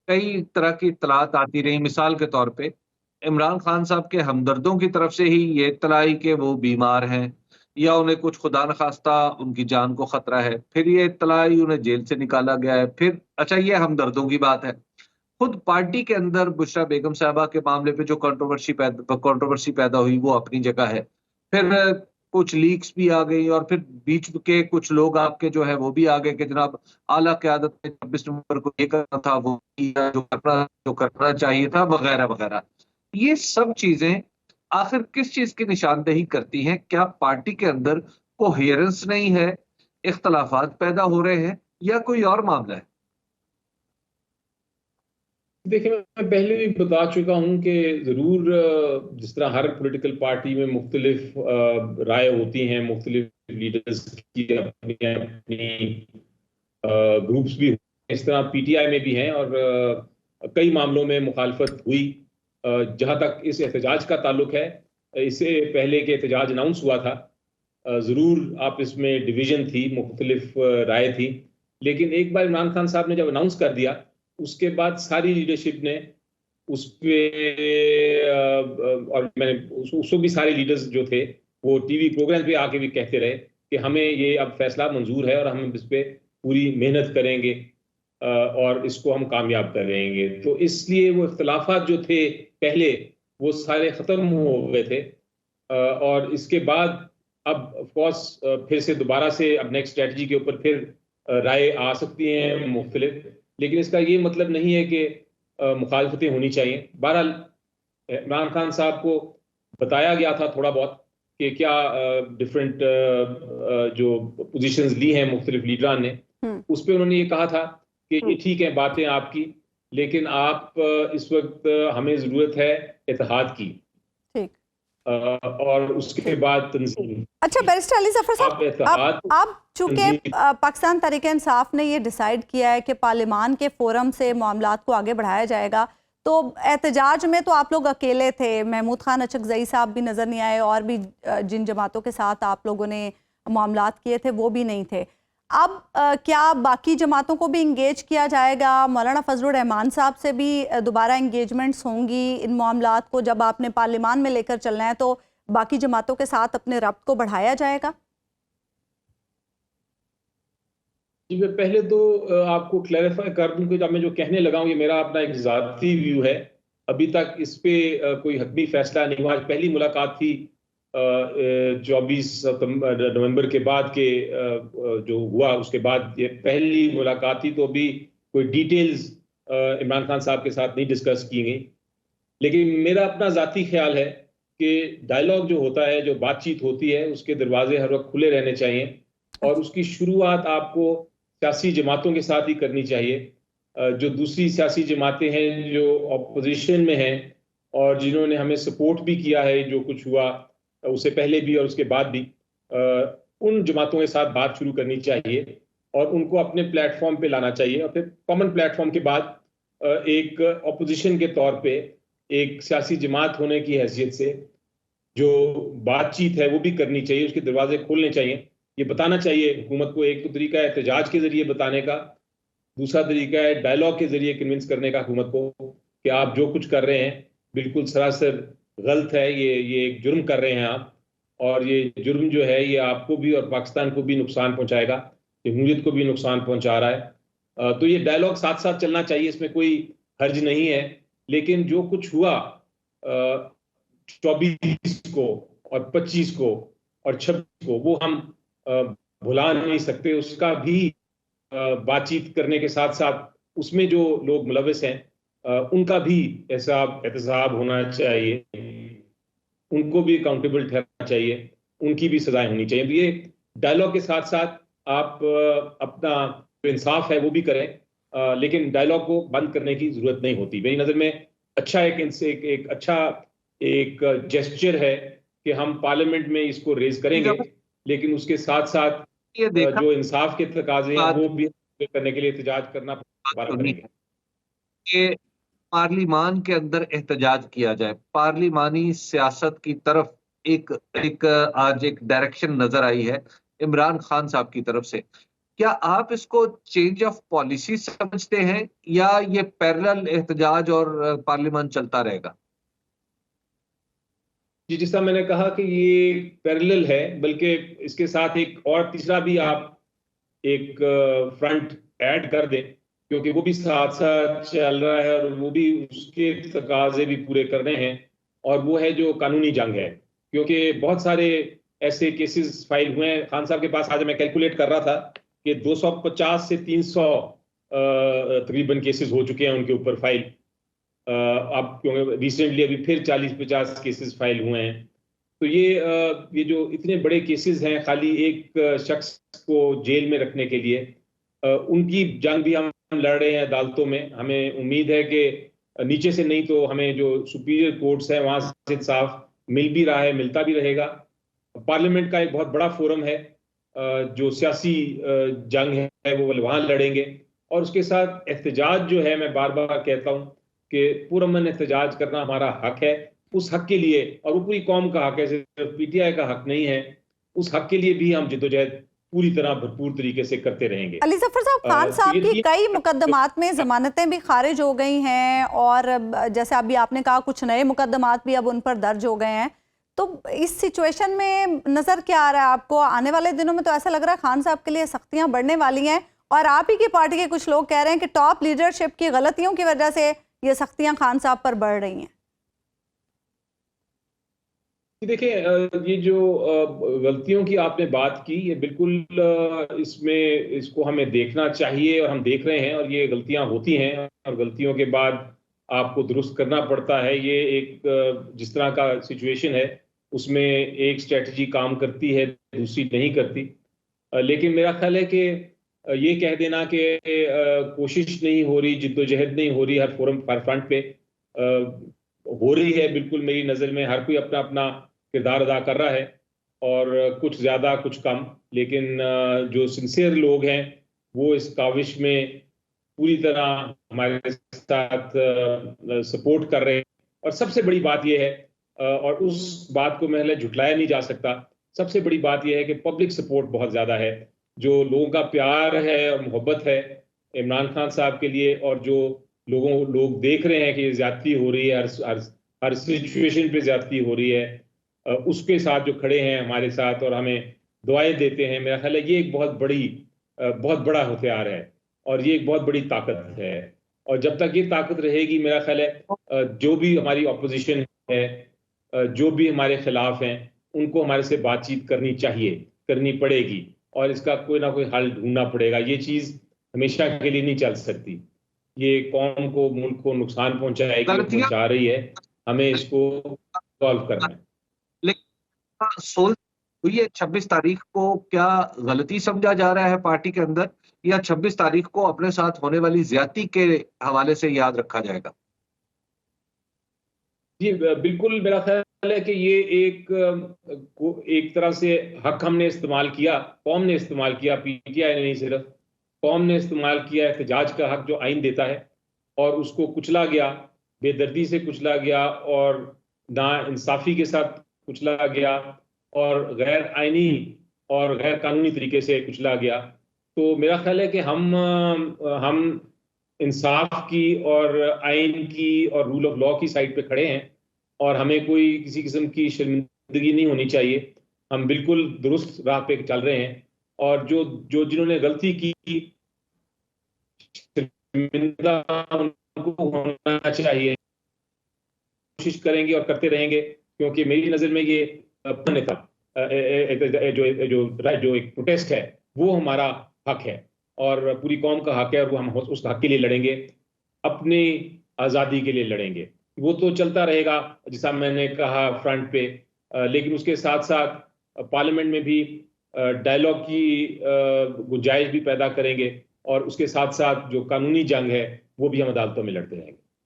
कई तरह की इत्तलात आती रही। मिसाल के तौर पे इमरान खान साहब के हमदर्दों की तरफ से ही ये इत्तला आई कि वो बीमार हैं या उन्हें कुछ खुदा न खास्ता उनकी जान को खतरा है। फिर ये इत्तला आई उन्हें जेल से निकाला गया है। फिर अच्छा, ये हमदर्दों की बात है। खुद पार्टी के अंदर बुशरा बेगम साहबा के मामले पे जो कंट्रोवर्सी पैदा हुई वो अपनी जगह है। फिर कुछ लीक्स भी आ गई और फिर बीच के कुछ लोग आपके जो है वो भी आ गए कि जनाब आला क़यादत ने 26 नवंबर को ये करना था, वो किया, जो करना चाहिए था, वगैरह वगैरह। ये सब चीजें आखिर किस चीज की निशानदेही करती हैं? क्या पार्टी के अंदर कोहेरेंस नहीं है, इख्तलाफात पैदा हो रहे हैं, या कोई और मामला है? देखिए, मैं पहले भी बता चुका हूं कि ज़रूर जिस तरह हर पॉलिटिकल पार्टी में मुख्तलिफ राय होती हैं, मुख्तलिफ लीडर्स की अपनी अपनी ग्रुप्स भी, इस तरह पीटीआई में भी हैं और कई मामलों में मुखालफत हुई। जहां तक इस एहतजाज का ताल्लुक है, इससे पहले कि एहतजाज अनाउंस हुआ था, ज़रूर आप इसमें डिवीजन थी, मुख्तलिफ राय थी। लेकिन एक बार इमरान खान साहब ने जब अनाउंस कर दिया, उसके बाद सारी लीडरशिप ने उस पे और मैंने उसको भी सारे लीडर्स जो थे वो टीवी प्रोग्राम पे आके भी कहते रहे कि हमें ये अब फैसला मंजूर है और हम इस पे पूरी मेहनत करेंगे और इसको हम कामयाब करेंगे। तो इसलिए वो इख्तलाफात जो थे पहले, वो सारे ख़त्म हो गए थे। और इसके बाद अब ऑफकोर्स फिर से दोबारा से अब नेक्स्ट स्ट्रेटजी के ऊपर फिर राय आ सकती हैं मुख्तलिफ, लेकिन इसका ये मतलब नहीं है कि मुखालफतें होनी चाहिए। बहरहाल इमरान खान साहब को बताया गया था थोड़ा बहुत कि क्या डिफरेंट जो पोजीशंस ली हैं मुख्तलिफ लीडरान ने, उस पर उन्होंने ये कहा था कि ये ठीक है बातें आपकी, लेकिन आप इस वक्त हमें ज़रूरत है इत्तेहाद की। ठीक। और उसके बाद तंजीम। अच्छा बैरिस्टर अली जफर साहब, अब चूंकि पाकिस्तान तहरीक-ए-इंसाफ ने ये डिसाइड किया है कि पार्लिमान के फोरम से मामलात को आगे बढ़ाया जाएगा, तो एहतजाज में तो आप लोग अकेले थे, महमूद खान अचकजई साहब भी नज़र नहीं आए और भी जिन जमातों के साथ आप लोगों ने मामलात किए थे वो भी नहीं थे। अब क्या बाकी जमातों को भी इंगेज किया जाएगा? मौलाना फजलुर रहमान साहब से भी दोबारा इंगेजमेंट्स होंगी इन मामलात को? जब आपने पार्लिमान में लेकर चलना है तो बाकी जमातों के साथ अपने रब्त को बढ़ाया जाएगा? जी, मैं पहले तो आपको क्लैरिफाई कर दूं कि जब मैं जो कहने लगा हूं ये मेरा अपना एक ज़ाती व्यू है। अभी तक इस पे कोई हतमी फैसला नहीं हुआ। पहली मुलाकात थी 24 नवंबर के बाद के जो हुआ, उसके बाद ये पहली मुलाकात थी, तो अभी कोई डिटेल्स इमरान खान साहब के साथ नहीं डिस्कस की गई। लेकिन मेरा अपना ज़ाती ख्याल है कि डायलॉग जो होता है, जो बातचीत होती है, उसके दरवाजे हर वक्त खुले रहने चाहिए और उसकी शुरुआत आपको सियासी जमातों के साथ ही करनी चाहिए। जो दूसरी सियासी जमातें हैं जो अपोजिशन में हैं और जिन्होंने हमें सपोर्ट भी किया है, जो कुछ हुआ उससे पहले भी और उसके बाद भी, उन जमातों के साथ बात शुरू करनी चाहिए और उनको अपने प्लेटफॉर्म पे लाना चाहिए। और फिर कॉमन प्लेटफॉर्म के बाद एक अपोजिशन के तौर पे एक सियासी जमात होने की हैसियत से जो बातचीत है वो भी करनी चाहिए, उसके दरवाजे खोलने चाहिए। ये बताना चाहिए हुकूमत को, एक तो तरीका है एहतजाज के जरिए बताने का, दूसरा तरीका है डायलॉग के जरिए कन्विंस करने का हुकूमत को कि आप जो कुछ कर रहे हैं बिल्कुल सरासर गलत है, ये एक जुर्म कर रहे हैं आप, और ये जुर्म जो है ये आपको भी और पाकिस्तान को भी नुकसान पहुंचाएगा, जमहूरियत को भी नुकसान पहुंचा रहा है। तो ये डायलॉग साथ साथ चलना चाहिए, इसमें कोई हर्ज नहीं है। लेकिन जो कुछ हुआ 24 को और 25 को और 26 को, वो हम भुला नहीं सकते। उसका भी बातचीत करने के साथ साथ उसमें जो लोग मुलविस हैं उनका भी एहतसाब होना चाहिए, उनको भी अकाउंटेबल ठहरना चाहिए, उनकी भी सजाएं होनी चाहिए। ये डायलॉग के साथ साथ आप अपना जो इंसाफ है वो भी करें, लेकिन डायलॉग को बंद करने की जरूरत नहीं होती। मेरी नज़र में अच्छा एक अच्छा एक जेस्चर है कि हम पार्लियामेंट में इसको रेज करेंगे, लेकिन उसके साथ साथ जो इंसाफ के तकाजे हैं वो भी करने के लिए एहतजाज करना करेंगे कि पार्लिमान के अंदर एहतजाज किया जाए। पार्लिमानी सियासत की तरफ एक आज एक डायरेक्शन नजर आई है इमरान खान साहब की तरफ से क्या आप इसको चेंज ऑफ पॉलिसी समझते हैं या ये पैरेलल एहतजाज और पार्लियामान चलता रहेगा? जी, जिस तरह मैंने कहा कि ये पैरेलल है, बल्कि इसके साथ एक और तीसरा भी आप एक फ्रंट ऐड कर दें, क्योंकि वो भी साथ साथ चल रहा है और वो भी उसके तकाजे भी पूरे करने हैं, और वो है जो कानूनी जंग है। क्योंकि बहुत सारे ऐसे केसेस फाइल हुए हैं खान साहब के पास। आज मैं कैलकुलेट कर रहा था कि 250 से 300 तकरीबन केसेस हो चुके हैं उनके ऊपर फाइल। अब क्योंकि रिसेंटली अभी फिर 40-50 केसेस फाइल हुए हैं। तो ये जो इतने बड़े केसेस हैं खाली एक शख्स को जेल में रखने के लिए, उनकी जंग भी हम लड़ रहे हैं अदालतों में। हमें उम्मीद है कि नीचे से नहीं तो हमें जो सुपीरियर कोर्ट्स हैं वहां से इंसाफ मिल भी रहा है, मिलता भी रहेगा। पार्लियामेंट का एक बहुत बड़ा फोरम है, जो सियासी जंग है वो वहां लड़ेंगे। और उसके साथ एहतजाज जो है, मैं बार बार कहता हूं कि पुरअमन एहतजाज करना हमारा हक है। उस हक के लिए, और वो पूरी कौम का हक है, सिर्फ पीटीआई का हक नहीं है, उस हक के लिए भी हम जिद्दोजहद पूरी तरह भरपूर तरीके से करते रहेंगे। अली जफर साहब, खान साहब की कई मुकदमात में जमानतें भी खारिज हो गई हैं, और जैसे अभी आपने कहा कुछ नए मुकदमात भी अब उन पर दर्ज हो गए हैं। तो इस सिचुएशन में नजर क्या आ रहा है आपको? आने वाले दिनों में तो ऐसा लग रहा है खान साहब के लिए सख्तियां बढ़ने वाली हैं, और आप ही की पार्टी के कुछ लोग कह रहे हैं कि टॉप लीडरशिप की गलतियों की वजह से ये सख्तियां खान साहब पर बढ़ रही हैं। देखिए, ये जो गलतियों की आपने बात की, ये बिल्कुल इसको हमें देखना चाहिए, और हम देख रहे हैं। और ये गलतियां होती हैं, और गलतियों के बाद आपको दुरुस्त करना पड़ता है। ये एक जिस तरह का सिचुएशन है, उसमें एक स्ट्रेटजी काम करती है, दूसरी नहीं करती। लेकिन मेरा ख्याल है कि ये कह देना कि कोशिश नहीं हो रही, जिद्दोजहद नहीं हो रही हर फोरम हर फ्रंट पे, हो रही है। बिल्कुल मेरी नज़र में हर कोई अपना अपना किरदार अदा कर रहा है, और कुछ ज़्यादा कुछ कम। लेकिन जो सिंसियर लोग हैं वो इस काविश में पूरी तरह हमारे साथ सपोर्ट कर रहे हैं। और सबसे बड़ी बात यह है, और उस बात को महल झुटलाया नहीं जा सकता, सबसे बड़ी बात यह है कि पब्लिक सपोर्ट बहुत ज़्यादा है। जो लोगों का प्यार है और मोहब्बत है इमरान खान साहब के लिए, और जो लोग देख रहे हैं कि ये ज्यादती हो रही है, हर सिचुएशन पे ज्यादती हो रही है, उसके साथ जो खड़े हैं हमारे साथ और हमें दुआएं देते हैं, मेरा ख्याल है ये एक बहुत बड़ा हथियार है, और ये एक बहुत बड़ी ताकत है। और जब तक ये ताकत रहेगी, मेरा ख्याल है जो भी हमारी ऑपोजिशन है, जो भी हमारे खिलाफ हैं, उनको हमारे से बातचीत करनी चाहिए, करनी पड़ेगी, और इसका कोई ना कोई हल ढूंढना पड़ेगा। ये चीज हमेशा के लिए नहीं चल सकती। ये कौम को, मुल्क को नुकसान पहुंचाएगी, पहुंचा रही है। हमें इसको सॉल्व करना है। लेकिन सोल हुई है 26 तारीख को, क्या गलती समझा जा रहा है पार्टी के अंदर, या 26 तारीख को अपने साथ होने वाली ज्यादती के हवाले से याद रखा जाएगा? जी बिल्कुल, मेरा ख्याल है कि ये एक तरह से हक हमने इस्तेमाल किया, कौम ने इस्तेमाल किया, पीटीआई ने नहीं, सिर्फ कौम ने इस्तेमाल किया एहतजाज का हक जो आइन देता है, और उसको कुचला गया, बेदर्दी से कुचला गया, और ना इंसाफी के साथ कुचला गया, और गैर आइनी और गैर कानूनी तरीके से कुचला गया। तो मेरा ख्याल है कि हम इंसाफ की और आइन की और रूल ऑफ लॉ की साइड पे खड़े हैं, और हमें कोई किसी किस्म की शर्मिंदगी नहीं होनी चाहिए। हम बिल्कुल दुरुस्त राह पे चल रहे हैं, और जो जिन्होंने गलती की, शर्मिंदा उनको होना चाहिए। कोशिश करेंगे और करते रहेंगे, क्योंकि मेरी नजर में ये नेता जो एक प्रोटेस्ट है वो हमारा हक है, और पूरी कौम का हक है, और वो हम उस हक के लिए लड़ेंगे, अपनी आज़ादी के लिए लड़ेंगे। वो तो चलता रहेगा जैसा मैंने कहा फ्रंट पे, लेकिन उसके साथ साथ पार्लियामेंट में भी डायलॉग की गुंजाइश भी पैदा करेंगे, और उसके साथ साथ जो कानूनी जंग है वो भी हम अदालतों में लड़ते रहेंगे।